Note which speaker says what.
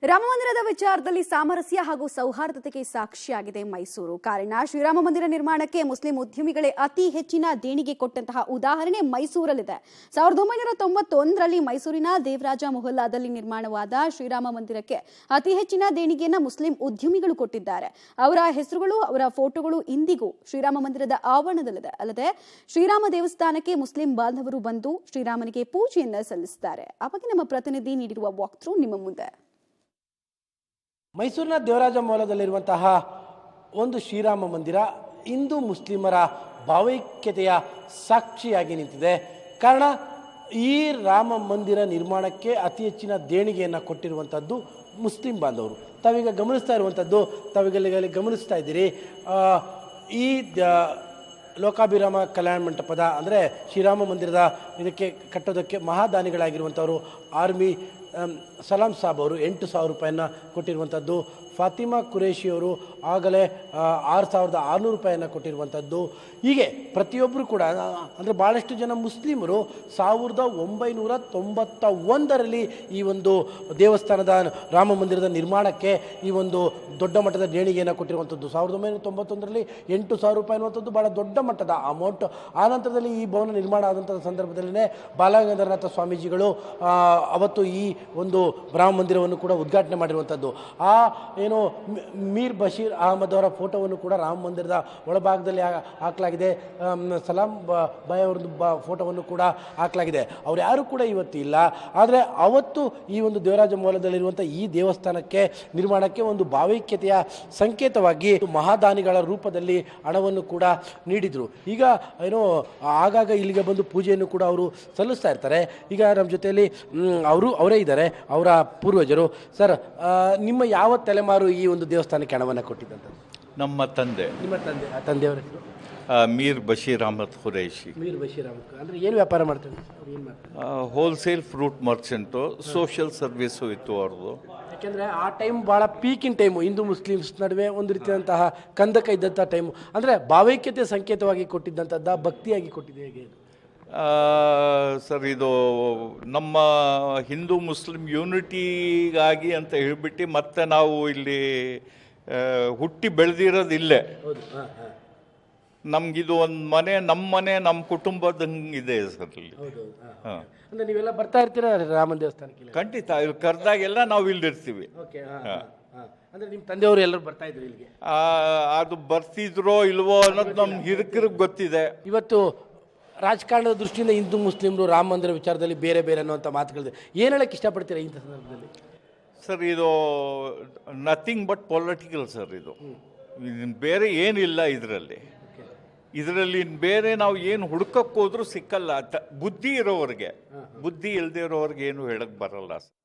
Speaker 1: ರಾಮಮಂದಿರದ ವಿಚಾರದಲ್ಲಿ ಸಾಮರಸ್ಯ ಹಾಗೂ ಸೌಹಾರ್ದತೆಗೆ ಸಾಕ್ಷಿಯಾಗಿದೆ ಮೈಸೂರು. ಕಾರಣ ಶ್ರೀರಾಮ ಮಂದಿರ ನಿರ್ಮಾಣಕ್ಕೆ ಮುಸ್ಲಿಂ ಉದ್ಯಮಿಗಳೇ ಅತಿ ಹೆಚ್ಚಿನ ದೇಣಿಗೆ ಕೊಟ್ಟಂತಹ ಉದಾಹರಣೆ ಮೈಸೂರಲ್ಲಿದೆ. 1991ರಲ್ಲಿ ಮೈಸೂರಿನ ದೇವರಾಜ ಮೊಹಲ್ಲಾದಲ್ಲಿ ನಿರ್ಮಾಣವಾದ ಶ್ರೀರಾಮ ಮಂದಿರಕ್ಕೆ ಅತಿ ಹೆಚ್ಚಿನ ದೇಣಿಗೆಯನ್ನ ಮುಸ್ಲಿಂ ಉದ್ಯಮಿಗಳು ಕೊಟ್ಟಿದ್ದಾರೆ. ಅವರ ಹೆಸರುಗಳು, ಅವರ ಫೋಟೋಗಳು ಇಂದಿಗೂ ಶ್ರೀರಾಮ ಮಂದಿರದ ಆವರಣದಲ್ಲಿದೆ. ಅಲ್ಲದೆ ಶ್ರೀರಾಮ ದೇವಸ್ಥಾನಕ್ಕೆ ಮುಸ್ಲಿಂ ಬಾಂಧವರು ಬಂದು ಶ್ರೀರಾಮನಿಗೆ ಪೂಜೆಯನ್ನ ಸಲ್ಲಿಸುತ್ತಾರೆ. ಆ ಬಗ್ಗೆ ನಮ್ಮ ಪ್ರತಿನಿಧಿ ನೀಡಿರುವ ವಾಕ್ ಥ್ರೂ ನಿಮ್ಮ ಮುಂದೆ.
Speaker 2: ಮೈಸೂರಿನ ದೇವರಾಜ ಮೊಹಲ್ಲಾದಲ್ಲಿರುವಂತಹ ಒಂದು ಶ್ರೀರಾಮ ಮಂದಿರ ಹಿಂದೂ ಮುಸ್ಲಿಮರ ಭಾವೈಕ್ಯತೆಯ ಸಾಕ್ಷಿಯಾಗಿ ನಿಂತಿದೆ. ಕಾರಣ ಈ ರಾಮ ಮಂದಿರ ನಿರ್ಮಾಣಕ್ಕೆ ಅತಿ ಹೆಚ್ಚಿನ ದೇಣಿಗೆಯನ್ನು ಕೊಟ್ಟಿರುವಂಥದ್ದು ಮುಸ್ಲಿಂ ಬಾಂಧವರು. ತಾವೀಗ ಗಮನಿಸ್ತಾ ಇರುವಂಥದ್ದು, ತಾವೀಗ ಗಮನಿಸ್ತಾ ಇದ್ದೀರಿ, ಈ ಲೋಕಾಭಿರಾಮ ಕಲ್ಯಾಣ ಮಂಟಪದ ಅಂದರೆ ಶ್ರೀರಾಮ ಮಂದಿರದ ಇದಕ್ಕೆ ಕಟ್ಟೋದಕ್ಕೆ ಮಹಾದಾನಿಗಳಾಗಿರುವಂಥವರು ಆರ್ಮಿ ಸಲಾಂ ಸಾಬ್ ಅವರು 8,000 ರೂಪಾಯಿಯನ್ನು ಕೊಟ್ಟಿರುವಂಥದ್ದು. ಫಾತಿಮಾ ಕುರೇಶಿಯವರು ಆಗಲೇ 6,600 ರೂಪಾಯಿಯನ್ನು ಕೊಟ್ಟಿರುವಂಥದ್ದು. ಹೀಗೆ ಪ್ರತಿಯೊಬ್ಬರು ಕೂಡ ಅಂದರೆ ಭಾಳಷ್ಟು ಜನ ಮುಸ್ಲಿಮರು 1991ರಲ್ಲಿ ಈ ಒಂದು ದೇವಸ್ಥಾನದ ರಾಮ ಮಂದಿರದ ನಿರ್ಮಾಣಕ್ಕೆ ಈ ಒಂದು ದೊಡ್ಡ ಮಟ್ಟದ ದೇಣಿಗೆಯನ್ನು ಕೊಟ್ಟಿರುವಂಥದ್ದು. 1991ರಲ್ಲಿ 8,000 ರೂಪಾಯಿ ಅನ್ನುವಂಥದ್ದು ಭಾಳ ದೊಡ್ಡ ಮಟ್ಟದ ಅಮೌಂಟ್. ಆ ನಂತರದಲ್ಲಿ ಈ ಭವನ ನಿರ್ಮಾಣ ಆದಂಥ ಸಂದರ್ಭದಲ್ಲೇ ಬಾಲಗಂಗಾಧರನಾಥ ಸ್ವಾಮೀಜಿಗಳು ಅವತ್ತು ಈ ಒಂದು ರಾಮ ಮಂದಿರವನ್ನು ಕೂಡ ಉದ್ಘಾಟನೆ ಮಾಡಿರುವಂಥದ್ದು. ಆ ಏನು ಮೀರ್ ಬಶೀರ್ ಅಹಮದ್ ಅವರ ಫೋಟೋವನ್ನು ಕೂಡ ರಾಮ ಮಂದಿರದ ಒಳಭಾಗದಲ್ಲಿ ಹಾಕಲಾಗಿದೆ. ಸಲಾಂ ಬಾಯ್ ಅವ್ರದ್ದು ಫೋಟೋವನ್ನು ಕೂಡ ಹಾಕಲಾಗಿದೆ. ಅವ್ರು ಯಾರು ಕೂಡ ಇವತ್ತು ಇಲ್ಲ. ಆದರೆ ಅವತ್ತು ಈ ಒಂದು ದೇವರಾಜ ಮೊಹಲ್ಲಾದಲ್ಲಿರುವಂಥ ಈ ದೇವಸ್ಥಾನಕ್ಕೆ ನಿರ್ಮಾಣಕ್ಕೆ ಒಂದು ಭಾವೈಕ್ಯತೆಯ ಸಂಕೇತವಾಗಿ ಮಹಾದಾನಿಗಳ ರೂಪದಲ್ಲಿ ಹಣವನ್ನು ಕೂಡ ನೀಡಿದರು. ಈಗ ಏನೋ ಆಗಾಗ ಇಲ್ಲಿಗೆ ಬಂದು ಪೂಜೆಯನ್ನು ಕೂಡ ಅವರು ಸಲ್ಲಿಸ್ತಾ ಇರ್ತಾರೆ. ಈಗ ನಮ್ಮ ಜೊತೆಯಲ್ಲಿ ಅವರೇ ಇದ್ದಾರೆ, ಅವರ ಪೂರ್ವಜರು. ಸರ್, ನಿಮ್ಮ ಯಾವ ತಲೆಮಾರು ಈ ಒಂದು ದೇವಸ್ಥಾನಕ್ಕೆ ಹಣವನ್ನು ಕೊಟ್ಟಿದ್ದಂಥ?
Speaker 3: ನಮ್ಮ ತಂದೆ.
Speaker 2: ನಿಮ್ಮ ತಂದೆಯವರ ಹೆಸರು?
Speaker 3: ಮೀರ್ ಬಶೀರ್ ಅಹಮದ್ ಖುರೈಶಿ.
Speaker 2: ಮೀರ್ ಬಶೀರ್ ಅಹಮದ್ ಅಂದರೆ ಏನು ವ್ಯಾಪಾರ ಮಾಡ್ತಾರೆ?
Speaker 3: Wholesale fruit merchant, social service ಇತ್ತು ಅವ್ರದ್ದು.
Speaker 2: ಯಾಕೆಂದರೆ ಆ ಟೈಮ್ ಭಾಳ ಪೀಕಿನ ಟೈಮು, ಹಿಂದೂ ಮುಸ್ಲಿಮ್ಸ್ ನಡುವೆ ಒಂದು ರೀತಿಯಾದಂತಹ ಕಂದಕ ಇದ್ದಂಥ ಟೈಮು. ಅಂದರೆ ಭಾವೈಕ್ಯತೆ ಸಂಕೇತವಾಗಿ ಕೊಟ್ಟಿದ್ದಂಥದ್ದ, ಭಕ್ತಿಯಾಗಿ ಕೊಟ್ಟಿದೆ ಹೇಗೆ?
Speaker 3: ಸರ್, ಇದು ನಮ್ಮ ಹಿಂದೂ ಮುಸ್ಲಿಂ ಯೂನಿಟಿಗಾಗಿ ಅಂತ ಹೇಳಿಬಿಟ್ಟು ಮತ್ತೆ ನಾವು ಇಲ್ಲಿ ಹುಟ್ಟಿ ಬೆಳೆದಿರೋದು ಇಲ್ಲೇ. ನಮಗಿದು ಒಂದು ಮನೆ, ನಮ್ಮ ಕುಟುಂಬದಂಗಿದೆ ಸರ್ ಇಲ್ಲಿ. ಹಾಂ,
Speaker 2: ಅಂದರೆ ನೀವೆಲ್ಲ ಬರ್ತಾ ಇರ್ತೀರಾ ರಾಮನ ದೇವಸ್ಥಾನಕ್ಕೆ?
Speaker 3: ಖಂಡಿತ, ಇಲ್ಲಿ ಕರೆದಾಗೆಲ್ಲ ನಾವು ಇಲ್ಲಿರ್ತೀವಿ.
Speaker 2: ಅಂದರೆ ನಿಮ್ಮ ತಂದೆಯವರು ಎಲ್ಲರೂ ಬರ್ತಾ ಇದ್ರು ಇಲ್ಲಿಗೆ?
Speaker 3: ಅದು ಬರ್ತಿದ್ರೋ ಇಲ್ವೋ ಅನ್ನೋದು ನಮ್ಮ ಹಿರಿಕರಿಗೆ ಗೊತ್ತಿದೆ.
Speaker 2: ಇವತ್ತು ರಾಜಕಾರಣದ ದೃಷ್ಟಿಯಿಂದ ಹಿಂದೂ ಮುಸ್ಲಿಮರು ರಾಮ ಮಂದಿರ ವಿಚಾರದಲ್ಲಿ ಬೇರೆ ಬೇರೆ ಅನ್ನುವಂಥ ಮಾತುಗಳಿದೆ. ಏನು ಹೇಳಕ್ಕೆ ಇಷ್ಟಪಡ್ತೀರಾ ಇಂಥ ಸಂದರ್ಭದಲ್ಲಿ?
Speaker 3: ಸರ್, ಇದು ನಥಿಂಗ್ ಬಟ್ ಪೊಲಿಟಿಕಲ್ ಸರ್. ಇದು ಬೇರೆ ಏನಿಲ್ಲ ಇದರಲ್ಲಿ ಬೇರೆ ನಾವು ಏನು ಹುಡುಕಕ್ಕೆ ಹೋದ್ರೂ ಸಿಕ್ಕಲ್ಲ. ಬುದ್ಧಿ ಇರೋವ್ರಿಗೆ, ಬುದ್ಧಿ ಇಲ್ಲದೆ ಇರೋವ್ರಿಗೆ ಏನು ಹೇಳಕ್ಕೆ ಬರಲ್ಲ ಸರ್.